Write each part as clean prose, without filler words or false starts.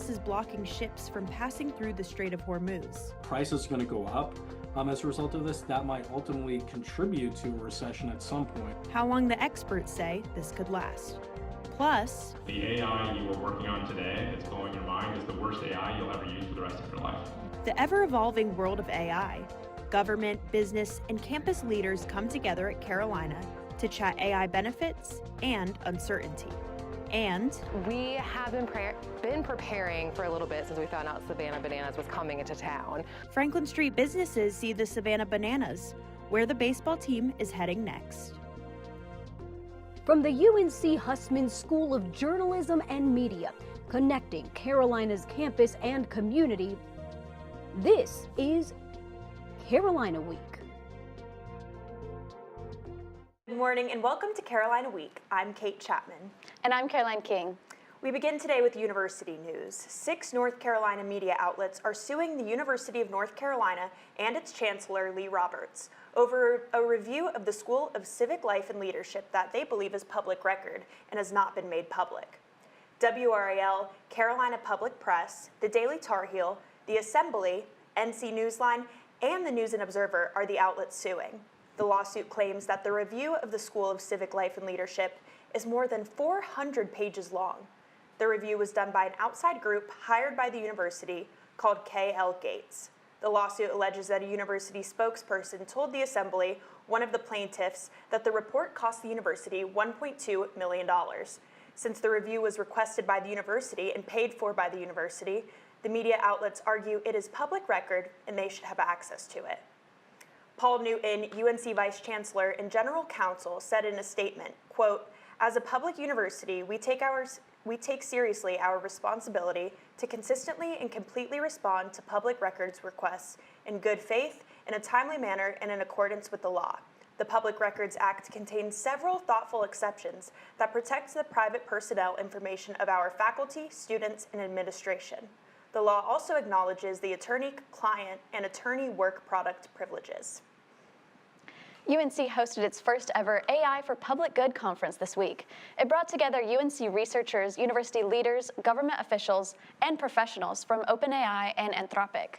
is blocking ships from passing through the Strait of Hormuz. Prices are going to go up as a result of this. That might ultimately contribute to a recession at some point. How long the experts say this could last. Plus, the AI you were working on today that's blowing your mind is the worst AI you'll ever use for the rest of your life. the ever-evolving world of AI. Government, business, and campus leaders come together at Carolina to chat AI benefits and uncertainty. And we have been preparing for a little bit since we found out Savannah Bananas was coming into town. Franklin Street businesses see the Savannah Bananas, where the baseball team is heading next. From the UNC Hussman School of Journalism and Media, connecting Carolina's campus and community, this is Carolina Week. Good morning and welcome to Carolina Week. I'm Kate Chapman. And I'm Caroline King. We begin today with university news. 6 North Carolina media outlets are suing the University of North Carolina and its chancellor, Lee Roberts, over a review of the School of Civic Life and Leadership that they believe is public record and has not been made public. WRAL, Carolina Public Press, the Daily Tar Heel, the Assembly, NC Newsline, and the News and Observer are the outlets suing. The lawsuit claims that the review of the School of Civic Life and Leadership is more than 400 pages long. The review was done by an outside group hired by the university called K.L. Gates. The lawsuit alleges that a university spokesperson told the Assembly, one of the plaintiffs, that the report cost the university $1.2 million. Since the review was requested by the university and paid for by the university, the media outlets argue it is public record and they should have access to it. Paul Newton, UNC Vice Chancellor and General Counsel, said in a statement, quote, "As a public university, we take seriously our responsibility to consistently and completely respond to public records requests in good faith, in a timely manner, and in accordance with the law. The Public Records Act contains several thoughtful exceptions that protect the private personnel information of our faculty, students, and administration. The law also acknowledges the attorney-client and attorney-work product privileges." UNC hosted its first ever AI for Public Good conference this week. It brought together UNC researchers, university leaders, government officials, and professionals from OpenAI and Anthropic.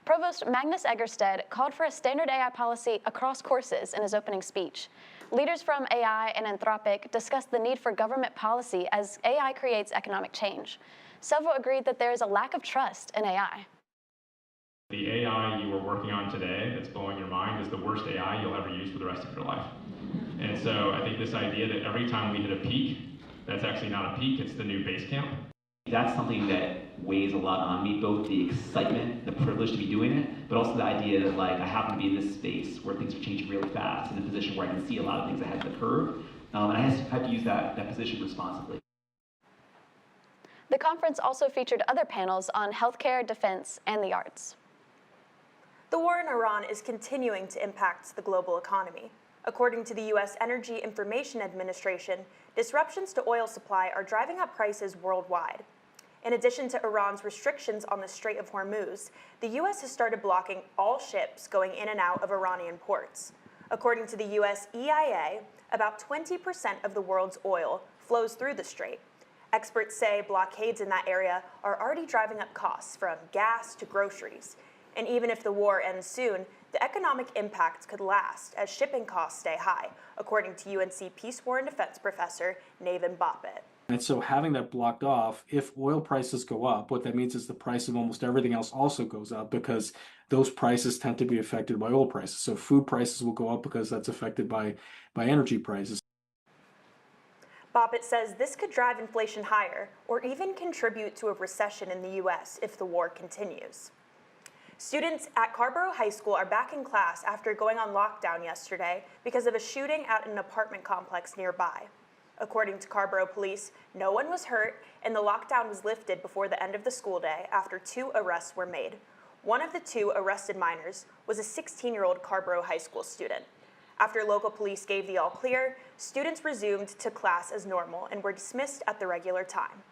Provost Magnus Egerstedt called for a standard AI policy across courses in his opening speech. Leaders from AI and Anthropic discussed the need for government policy as AI creates economic change. Several agreed that there is a lack of trust in AI. The AI you were working on today that's blowing your mind is the worst AI you'll ever use for the rest of your life. And so I think this idea that every time we hit a peak, that's actually not a peak, it's the new base camp. That's something that weighs a lot on me, both the excitement, the privilege to be doing it, but also the idea that like I happen to be in this space where things are changing really fast, in a position where I can see a lot of things ahead of the curve, and I have to use that position responsibly. The conference also featured other panels on healthcare, defense, and the arts. The war in Iran is continuing to impact the global economy. According to the U.S. Energy Information Administration, disruptions to oil supply are driving up prices worldwide. In addition to Iran's restrictions on the Strait of Hormuz, the U.S. has started blocking all ships going in and out of Iranian ports. According to the U.S. EIA, about 20% of the world's oil flows through the strait. Experts say blockades in that area are already driving up costs from gas to groceries. And even if the war ends soon, the economic impact could last as shipping costs stay high, according to UNC Peace, War, and Defense professor Navin Bopit. And so having that blocked off, if oil prices go up, what that means is the price of almost everything else also goes up because those prices tend to be affected by oil prices. So food prices will go up because that's affected by energy prices. Bopit says this could drive inflation higher or even contribute to a recession in the U.S. if the war continues. Students at Carborough High School are back in class after going on lockdown yesterday because of a shooting at an apartment complex nearby. According to Carborough police, no one was hurt and the lockdown was lifted before the end of the school day after 2 arrests were made. One of the 2 arrested minors was a 16-year-old Carborough High School student. After local police gave the all clear, students resumed to class as normal and were dismissed at the regular time.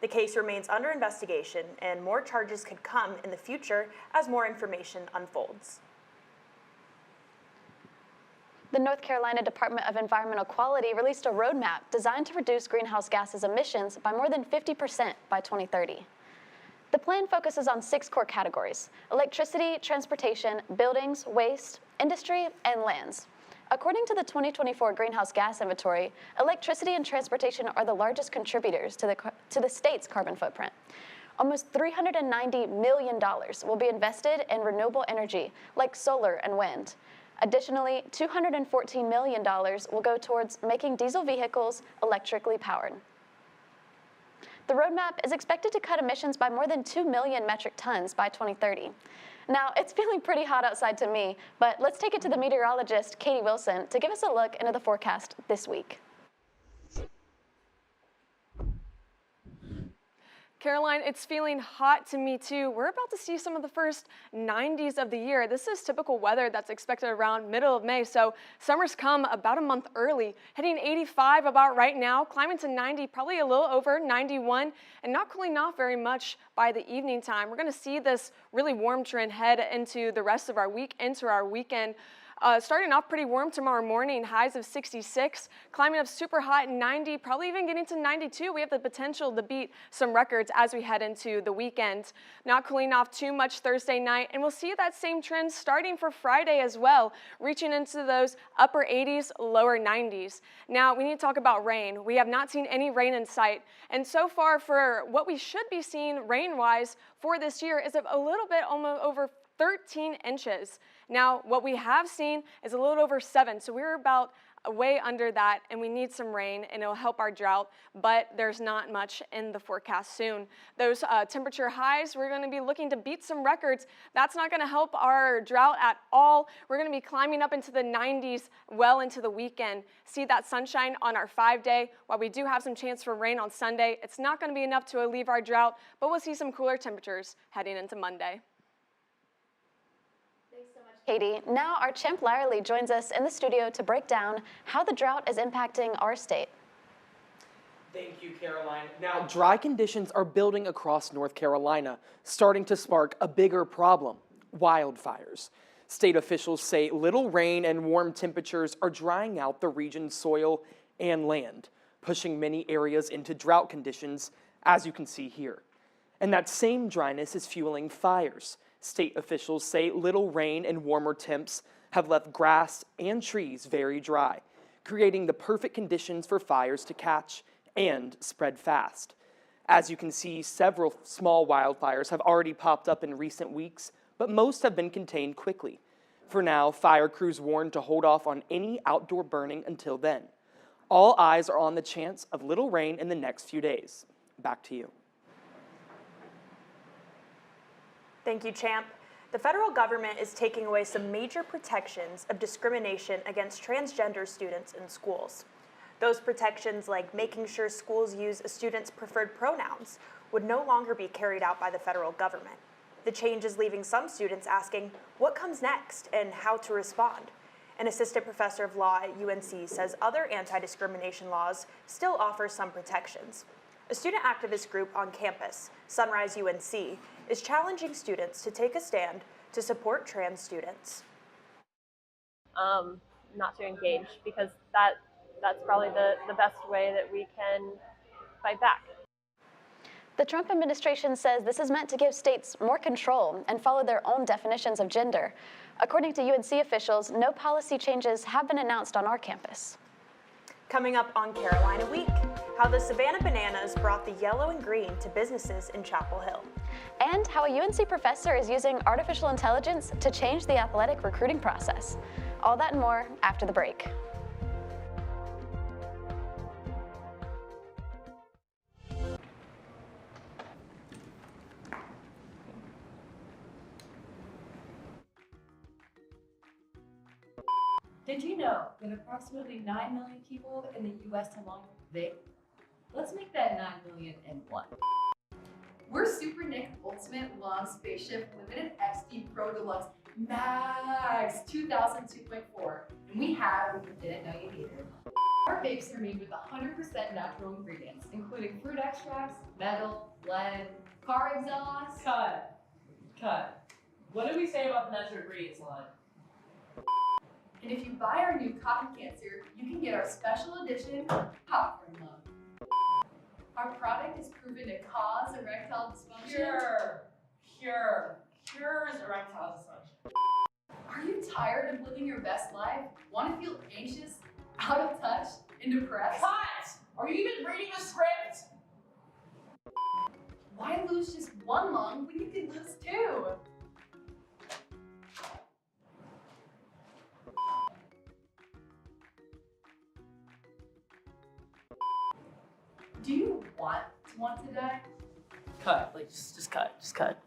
The case remains under investigation, and more charges could come in the future as more information unfolds. The North Carolina Department of Environmental Quality released a roadmap designed to reduce greenhouse gases emissions by more than 50% by 2030. The plan focuses on 6 core categories: electricity, transportation, buildings, waste, industry, and lands. According to the 2024 Greenhouse Gas Inventory, electricity and transportation are the largest contributors to the state's carbon footprint. Almost $390 million will be invested in renewable energy like solar and wind. Additionally, $214 million will go towards making diesel vehicles electrically powered. The roadmap is expected to cut emissions by more than 2 million metric tons by 2030. Now, it's feeling pretty hot outside to me, but let's take it to the meteorologist, Katie Wilson, to give us a look into the forecast this week. Caroline, it's feeling hot to me too. We're about to see some of the first 90s of the year. This is typical weather that's expected around middle of May, so summer's come about a month early. Hitting 85 about right now, climbing to 90, probably a little over 91, and not cooling off very much by the evening time. We're gonna see this really warm trend head into the rest of our week, into our weekend. Starting off pretty warm tomorrow morning, highs of 66, climbing up super hot 90, probably even getting to 92. We have the potential to beat some records as we head into the weekend. Not cooling off too much Thursday night, and we'll see that same trend starting for Friday as well, reaching into those upper 80s, lower 90s. Now, we need to talk about rain. We have not seen any rain in sight, and so far for what we should be seeing rain-wise for this year is a little bit almost over 13 inches. Now, what we have seen is a little over 7, so we're about way under that, and we need some rain, and it'll help our drought, but there's not much in the forecast soon. Those temperature highs, we're gonna be looking to beat some records. That's not gonna help our drought at all. We're gonna be climbing up into the 90s well into the weekend. See that sunshine on our 5-day. While we do have some chance for rain on Sunday, it's not gonna be enough to alleviate our drought, but we'll see some cooler temperatures heading into Monday. Katie, now our Champ Lyerly joins us in the studio to break down how the drought is impacting our state. Thank you, Caroline. Now, dry conditions are building across North Carolina, starting to spark a bigger problem: wildfires. State officials say little rain and warm temperatures are drying out the region's soil and land, pushing many areas into drought conditions, as you can see here. And that same dryness is fueling fires. State officials say little rain and warmer temps have left grass and trees very dry, creating the perfect conditions for fires to catch and spread fast. As you can see, several small wildfires have already popped up in recent weeks, but most have been contained quickly. For now, fire crews warned to hold off on any outdoor burning until then. All eyes are on the chance of little rain in the next few days. Back to you. Thank you, Champ. The federal government is taking away some major protections of discrimination against transgender students in schools. Those protections, like making sure schools use a student's preferred pronouns, would no longer be carried out by the federal government. The change is leaving some students asking what comes next and how to respond. An assistant professor of law at UNC says other anti-discrimination laws still offer some protections. A student activist group on campus, Sunrise UNC, is challenging students to take a stand to support trans students. Not to engage, because that's probably the best way that we can fight back. The Trump administration says this is meant to give states more control and follow their own definitions of gender. According to UNC officials, no policy changes have been announced on our campus. Coming up on Carolina Week, how the Savannah Bananas brought the yellow and green to businesses in Chapel Hill. And how a UNC professor is using artificial intelligence to change the athletic recruiting process. All that and more after the break. Did you know that approximately 9 million people in the U.S. have long-term vape? Let's make that 9 million and 1. We're Super Nick Ultimate Long Spaceship Limited XD Pro Deluxe Max 2000 2.4, and we have what you didn't know you needed. Our vapes are made with 100% natural ingredients, including fruit extracts, metal, lead, car exhaust. Cut. What did we say about the natural ingredients line? And if you buy our new Cotton Cancer, you can get our special edition popcorn mug. Our product is proven to cause erectile dysfunction. Cures erectile dysfunction. Are you tired of living your best life? Want to feel anxious, out of touch, and depressed? Cut! Are you even reading the script? Why lose just one lung when you can lose two? Do you want to die? Cut. Like, just cut. Just cut.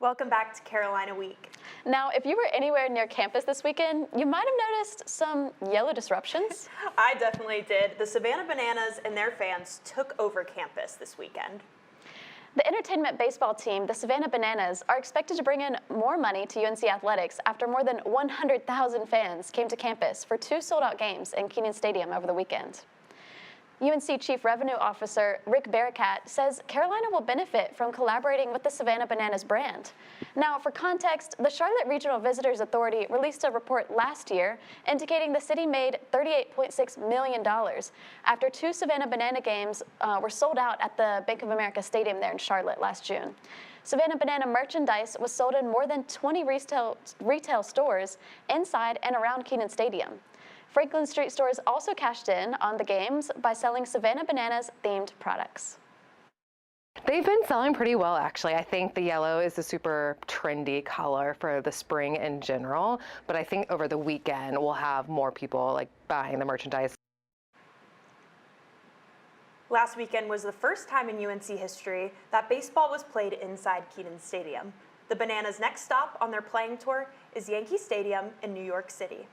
Welcome back to Carolina Week. Now, if you were anywhere near campus this weekend, you might have noticed some yellow disruptions. I definitely did. The Savannah Bananas and their fans took over campus this weekend. The entertainment baseball team, the Savannah Bananas, are expected to bring in more money to UNC Athletics after more than 100,000 fans came to campus for 2 sold-out games in Kenan Stadium over the weekend. UNC Chief Revenue Officer Rick Barakat says Carolina will benefit from collaborating with the Savannah Bananas brand. Now, for context, the Charlotte Regional Visitors Authority released a report last year indicating the city made $38.6 million after 2 Savannah Banana games were sold out at the Bank of America Stadium there in Charlotte last June. Savannah Banana merchandise was sold in more than 20 retail stores inside and around Kenan Stadium. Franklin Street stores also cashed in on the games by selling Savannah Bananas themed products. They've been selling pretty well, actually. I think the yellow is a super trendy color for the spring in general, but I think over the weekend we'll have more people like buying the merchandise. Last weekend was the first time in UNC history that baseball was played inside Kenan Stadium. The Bananas' next stop on their playing tour is Yankee Stadium in New York City.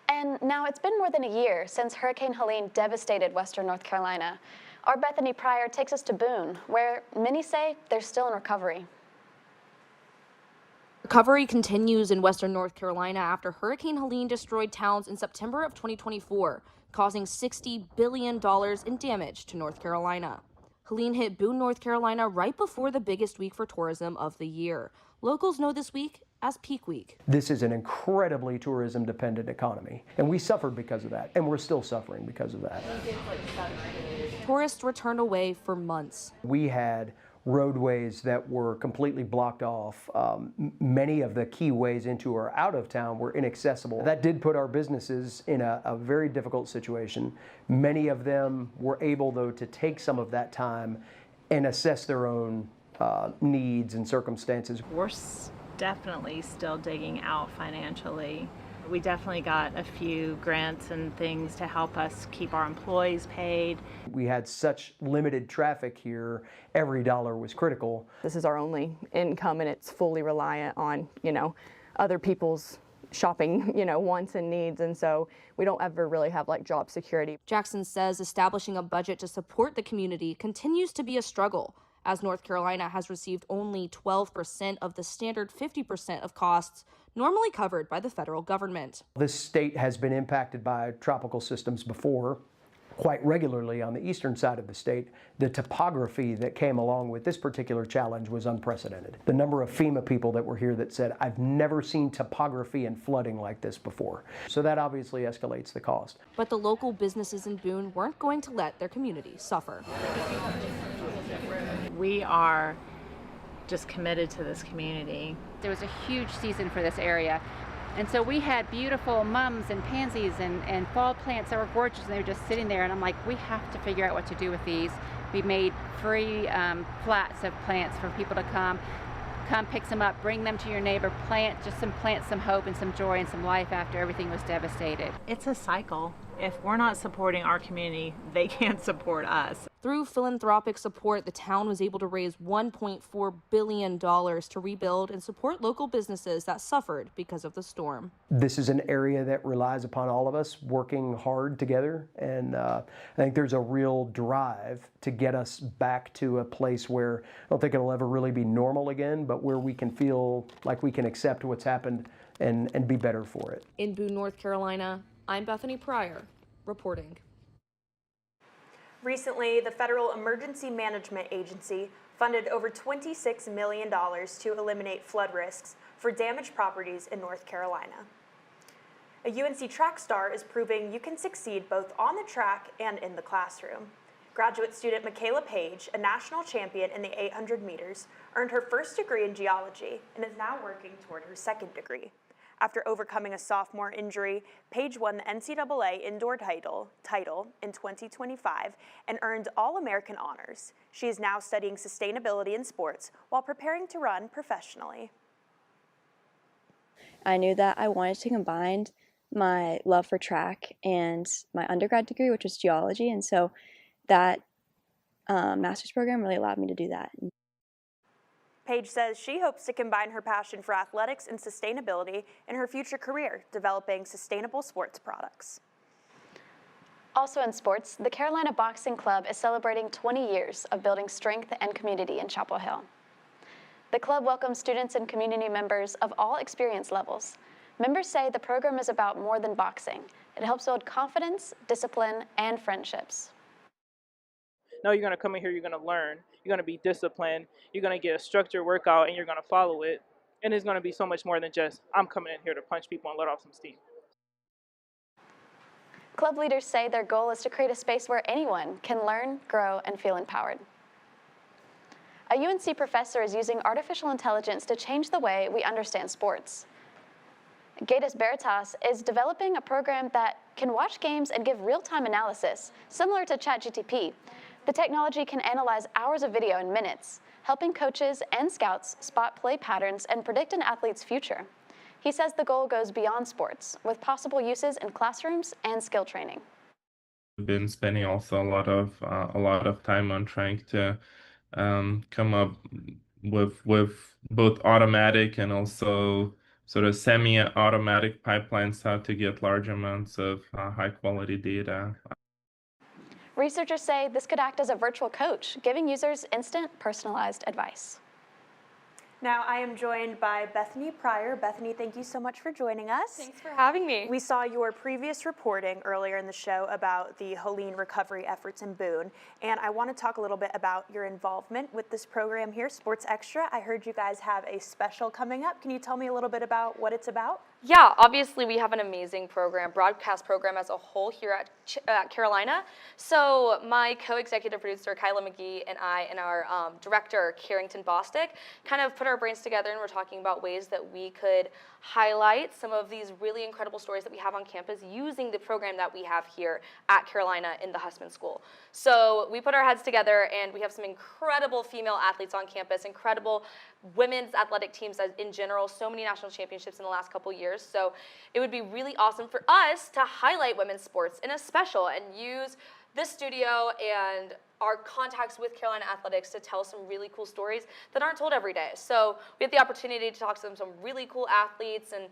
And now it's been more than a year since Hurricane Helene devastated Western North Carolina. Our Bethany Pryor takes us to Boone, where many say they're still in recovery. Recovery continues in Western North Carolina after Hurricane Helene destroyed towns in September of 2024, causing $60 billion in damage to North Carolina. Helene hit Boone, North Carolina right before the biggest week for tourism of the year. Locals know this week as Peak Week. This is an incredibly tourism-dependent economy, and we suffered because of that, and we're still suffering because of that. Tourists returned away for months. We had roadways that were completely blocked off. Many of the key ways into or out of town were inaccessible. That did put our businesses in a very difficult situation. Many of them were able, though, to take some of that time and assess their own needs and circumstances. We're definitely still digging out financially. We definitely got a few grants and things to help us keep our employees paid. We had such limited traffic here, every dollar was critical. This is our only income, and it's fully reliant on, other people's shopping, wants and needs, and so we don't ever really have job security. Jackson says establishing a budget to support the community continues to be a struggle, as North Carolina has received only 12% of the standard 50% of costs normally covered by the federal government. This state has been impacted by tropical systems before, quite regularly on the eastern side of the state. The topography that came along with this particular challenge was unprecedented. The number of FEMA people that were here that said, I've never seen topography and flooding like this before. So that obviously escalates the cost. But the local businesses in Boone weren't going to let their community suffer. We are just committed to this community. There was a huge season for this area, and so we had beautiful mums and pansies and fall plants that were gorgeous, and they were just sitting there, and I'm like, we have to figure out what to do with these. We made free flats of plants for people to come pick some up, bring them to your neighbor, plant some hope and some joy and some life after everything was devastated. It's a cycle. If we're not supporting our community, they can't support us. Through philanthropic support, the town was able to raise $1.4 billion to rebuild and support local businesses that suffered because of the storm. This is an area that relies upon all of us working hard together, and I think there's a real drive to get us back to a place where I don't think it'll ever really be normal again, but where we can feel like we can accept what's happened and be better for it. In Boone, North Carolina, I'm Bethany Pryor, reporting. Recently, the Federal Emergency Management Agency funded over $26 million to eliminate flood risks for damaged properties in North Carolina. A UNC track star is proving you can succeed both on the track and in the classroom. Graduate student Michaela Page, a national champion in the 800 meters, earned her first degree in geology and is now working toward her second degree. After overcoming a sophomore injury, Page won the NCAA indoor title in 2025 and earned All-American honors. She is now studying sustainability in sports while preparing to run professionally. I knew that I wanted to combine my love for track and my undergrad degree, which was geology, and so that master's program really allowed me to do that. Page says she hopes to combine her passion for athletics and sustainability in her future career, developing sustainable sports products. Also in sports, the Carolina Boxing Club is celebrating 20 years of building strength and community in Chapel Hill. The club welcomes students and community members of all experience levels. Members say the program is about more than boxing. It helps build confidence, discipline, and friendships. No, you're going to come in here, you're going to learn, you're going to be disciplined, you're going to get a structured workout, and you're going to follow it. And it's going to be so much more than just, I'm coming in here to punch people and let off some steam. Club leaders say their goal is to create a space where anyone can learn, grow, and feel empowered. A UNC professor is using artificial intelligence to change the way we understand sports. Gatus Veritas is developing a program that can watch games and give real-time analysis, similar to ChatGPT. The technology can analyze hours of video in minutes, helping coaches and scouts spot play patterns and predict an athlete's future. He says the goal goes beyond sports, with possible uses in classrooms and skill training. We've been spending also a lot of time on trying to come up with both automatic and also sort of semi-automatic pipelines, how to get large amounts of high-quality data. Researchers say this could act as a virtual coach, giving users instant, personalized advice. Now I am joined by Bethany Pryor. Bethany, thank you so much for joining us. Thanks for having me. We saw your previous reporting earlier in the show about the Helene recovery efforts in Boone, and I want to talk a little bit about your involvement with this program here, Sports Extra. I heard you guys have a special coming up. Can you tell me a little bit about what it's about? Yeah, obviously we have an amazing program, broadcast program as a whole here at Carolina. So my co-executive producer, Kyla McGee, and I and our director, Carrington Bostick, kind of put our brains together and we're talking about ways that we could highlight some of these really incredible stories that we have on campus using the program that we have here at Carolina in the Hussman School. So we put our heads together and we have some incredible female athletes on campus, incredible women's athletic teams in general, so many national championships in the last couple years. So it would be really awesome for us to highlight women's sports in a special and use this studio and our contacts with Carolina Athletics to tell some really cool stories that aren't told every day. So we had the opportunity to talk to some really cool athletes and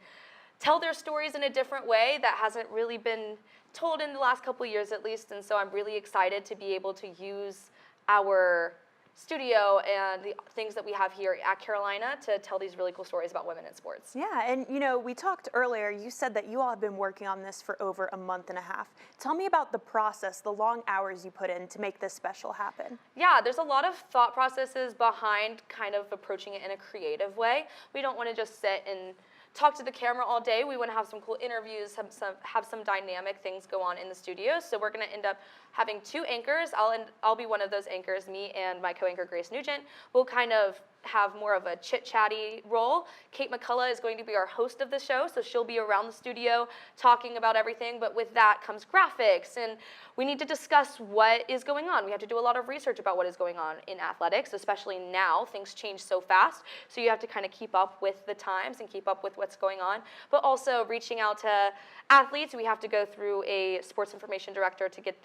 tell their stories in a different way that hasn't really been told in the last couple of years at least. And so I'm really excited to be able to use our studio and the things that we have here at Carolina to tell these really cool stories about women in sports. Yeah, and you know, we talked earlier, you said that you all have been working on this for over a month and a half. Tell me about the process, the long hours you put in to make this special happen. Yeah, there's a lot of thought processes behind kind of approaching it in a creative way. We don't want to just sit and talk to the camera all day. We want to have some cool interviews, have some dynamic things go on in the studio. So we're going to end up having two anchors. I'll be one of those anchors. Me and my co-anchor Grace Nugent will kind of have more of a chit-chatty role. Kate McCullough is going to be our host of the show, so she'll be around the studio talking about everything, but with that comes graphics, and we need to discuss what is going on. We have to do a lot of research about what is going on in athletics, especially now. Things change so fast, so you have to kind of keep up with the times and keep up with what's going on, but also reaching out to athletes. We have to go through a sports information director to get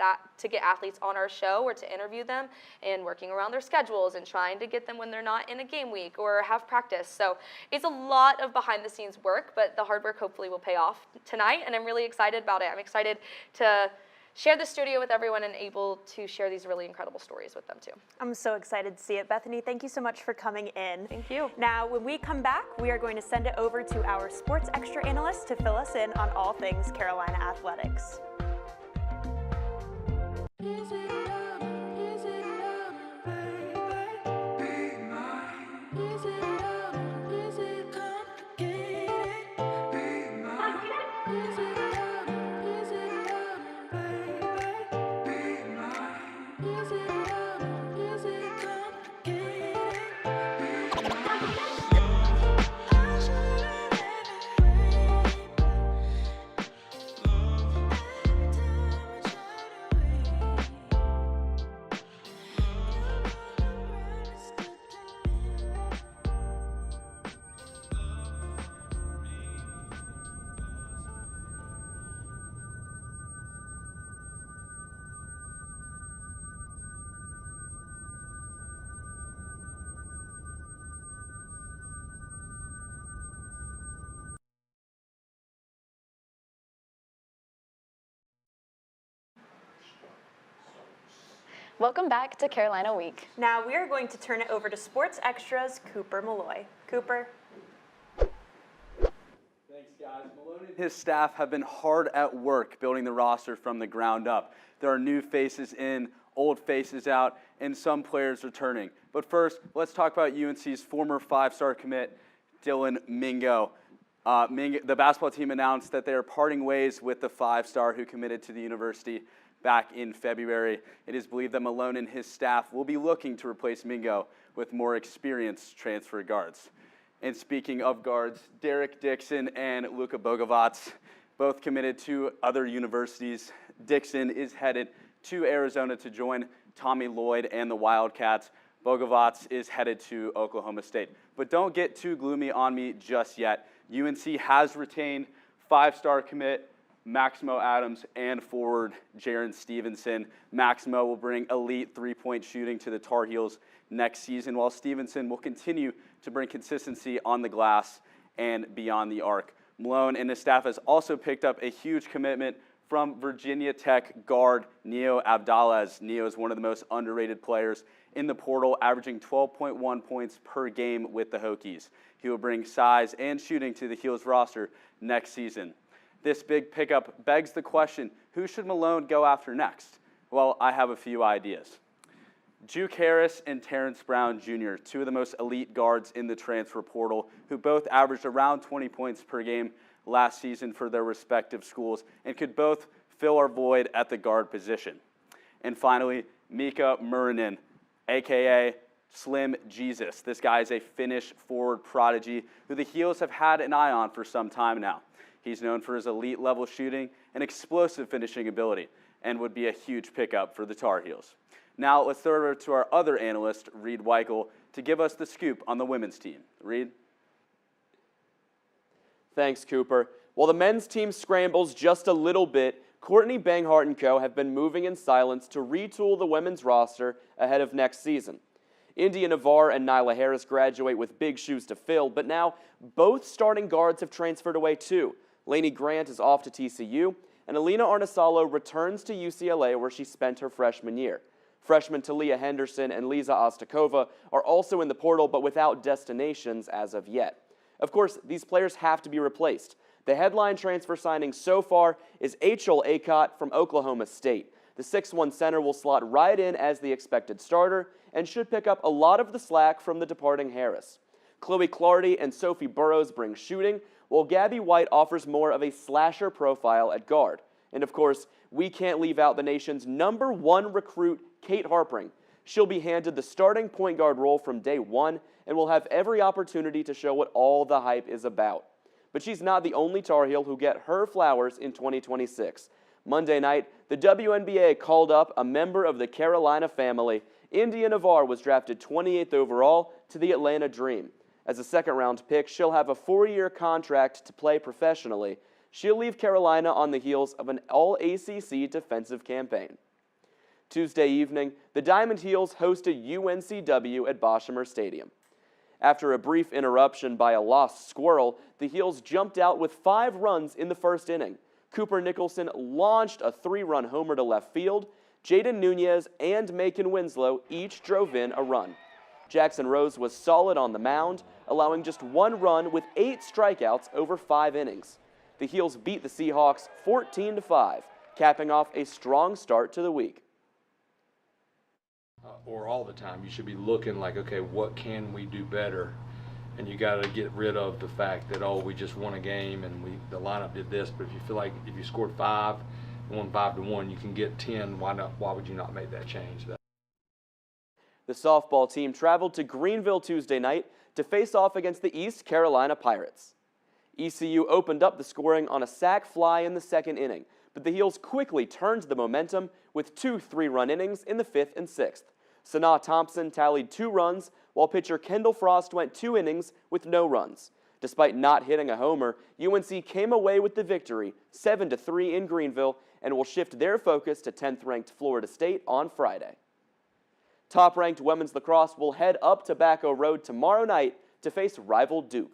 athletes on our show or to interview them, and working around their schedules and trying to get them when they're not in a game week or have practice. So it's a lot of behind the scenes work, but the hard work hopefully will pay off tonight, and I'm really excited about it. I'm excited to share the studio with everyone and able to share these really incredible stories with them too. I'm so excited to see it. Bethany, thank you so much for coming in. Thank you. Now, when we come back, we are going to send it over to our Sports Extra analyst to fill us in on all things Carolina athletics. Welcome back to Carolina Week. Now we are going to turn it over to Sports Extra's Cooper Malloy. Cooper. Thanks, guys. Malone and his staff have been hard at work building the roster from the ground up. There are new faces in, old faces out, and some players returning. But first, let's talk about UNC's former five-star commit, Dylan Mingo. The basketball team announced that they are parting ways with the five-star who committed to the university back in February. It is believed that Malone and his staff will be looking to replace Mingo with more experienced transfer guards. And speaking of guards, Derek Dixon and Luka Bogovac both committed to other universities. Dixon is headed to Arizona to join Tommy Lloyd and the Wildcats. Bogovac is headed to Oklahoma State. But don't get too gloomy on me just yet. UNC has retained five-star commit Maximo Adams and forward Jaron Stevenson. Maximo will bring elite three-point shooting to the Tar Heels next season, while Stevenson will continue to bring consistency on the glass and beyond the arc. Malone and his staff has also picked up a huge commitment from Virginia Tech guard Neo Abdallah. Neo is one of the most underrated players in the portal, averaging 12.1 points per game with the Hokies. He will bring size and shooting to the Heels roster next season. This big pickup begs the question, who should Malone go after next? Well, I have a few ideas. Juke Harris and Terrence Brown Jr., two of the most elite guards in the transfer portal, who both averaged around 20 points per game last season for their respective schools and could both fill our void at the guard position. And finally, Mika Murinen, a.k.a. Slim Jesus. This guy is a Finnish forward prodigy who the Heels have had an eye on for some time now. He's known for his elite level shooting and explosive finishing ability and would be a huge pickup for the Tar Heels. Now let's throw it over to our other analyst, Reed Weichel, to give us the scoop on the women's team. Reed? Thanks, Cooper. While the men's team scrambles just a little bit, Courtney Banghart and co. have been moving in silence to retool the women's roster ahead of next season. India Navarre and Nyla Harris graduate with big shoes to fill, but now both starting guards have transferred away too. Lainey Grant is off to TCU, and Alina Arnisalo returns to UCLA where she spent her freshman year. Freshmen Talia Henderson and Lisa Ostakova are also in the portal, but without destinations as of yet. Of course, these players have to be replaced. The headline transfer signing so far is Achel Akot from Oklahoma State. The 6'1 center will slot right in as the expected starter and should pick up a lot of the slack from the departing Harris. Chloe Clardy and Sophie Burrows bring shooting, while Gabby White offers more of a slasher profile at guard. And of course, we can't leave out the nation's #1 recruit, Kate Harpring. She'll be handed the starting point guard role from day one and will have every opportunity to show what all the hype is about. But she's not the only Tar Heel who get her flowers in 2026. Monday night, the WNBA called up a member of the Carolina family. India Navarre was drafted 28th overall to the Atlanta Dream. As a second-round pick, she'll have a 4-year contract to play professionally. She'll leave Carolina on the heels of an All-ACC defensive campaign. Tuesday evening, the Diamond Heels hosted UNCW at Boshamer Stadium. After a brief interruption by a lost squirrel, the Heels jumped out with 5 runs in the first inning. Cooper Nicholson launched a 3-run homer to left field. Jaden Nunez and Macon Winslow each drove in a run. Jackson Rose was solid on the mound, allowing just 1 run with 8 strikeouts over 5 innings. The Heels beat the Seahawks 14-5, capping off a strong start to the week. Or all the time, you should be looking like, okay, what can we do better? And you got to get rid of the fact that, oh, we just won a game and the lineup did this. But if you feel like if you scored 5 and won 5-1, you can get 10. Why not? Why would you not make that change? The softball team traveled to Greenville Tuesday night to face off against the East Carolina Pirates. ECU opened up the scoring on a sac fly in the second inning, but the Heels quickly turned the momentum with 2 3-run innings in the 5th and 6th. Sanaa Thompson tallied 2 runs, while pitcher Kendall Frost went 2 innings with no runs. Despite not hitting a homer, UNC came away with the victory, 7-3 in Greenville, and will shift their focus to 10th-ranked Florida State on Friday. Top-ranked women's lacrosse will head up Tobacco Road tomorrow night to face rival Duke.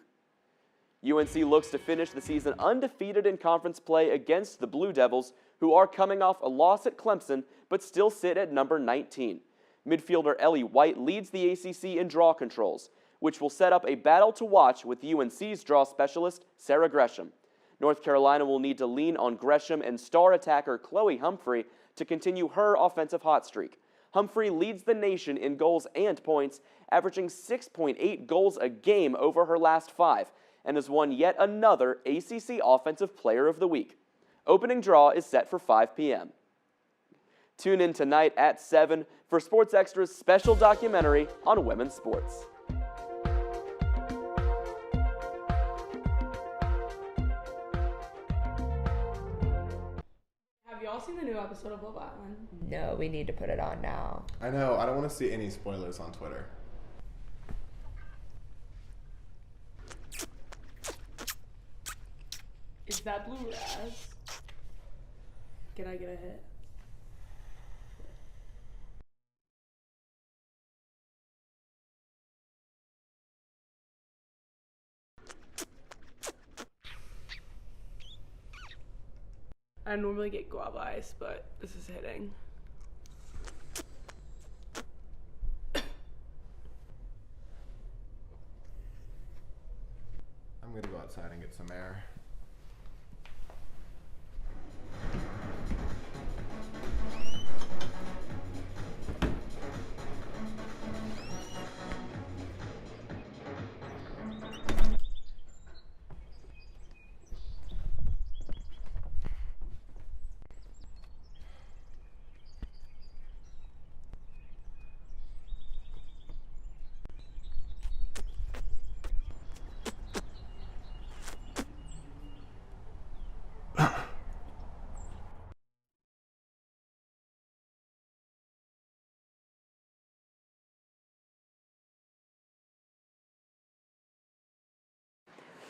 UNC looks to finish the season undefeated in conference play against the Blue Devils, who are coming off a loss at Clemson but still sit at number 19. Midfielder Ellie White leads the ACC in draw controls, which will set up a battle to watch with UNC's draw specialist, Sarah Gresham. North Carolina will need to lean on Gresham and star attacker Chloe Humphrey to continue her offensive hot streak. Humphrey leads the nation in goals and points, averaging 6.8 goals a game over her last 5, and has won yet another ACC Offensive Player of the Week. Opening draw is set for 5 p.m. Tune in tonight at 7 for Sports Extra's special documentary on women's sports. Have y'all seen the new episode of Love Island? No, we need to put it on now. I know. I don't want to see any spoilers on Twitter. Is that blue raz? Can I get a hit? I normally get guava ice, but this is hitting. I'm gonna go outside and get some air.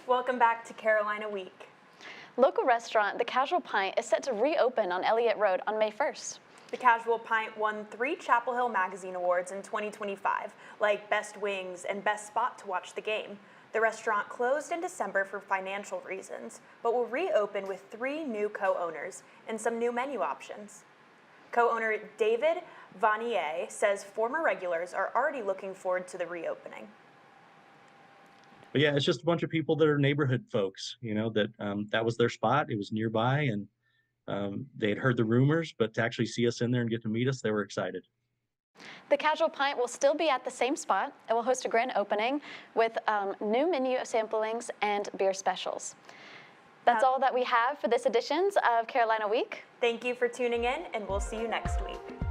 Welcome back to Carolina Week. Local restaurant The Casual Pint is set to reopen on Elliott Road on May 1st. The Casual Pint won 3 Chapel Hill Magazine Awards in 2025, like Best Wings and Best Spot to Watch the Game. The restaurant closed in December for financial reasons, but will reopen with 3 new co-owners and some new menu options. Co-owner David Vanier says former regulars are already looking forward to the reopening. But yeah, it's just a bunch of people that are neighborhood folks, you know, that was their spot. It was nearby, and they had heard the rumors, but to actually see us in there and get to meet us, they were excited. The Casual Pint will still be at the same spot. It will host a grand opening with new menu samplings and beer specials. That's all that we have for this edition of Carolina Week. Thank you for tuning in, and we'll see you next week.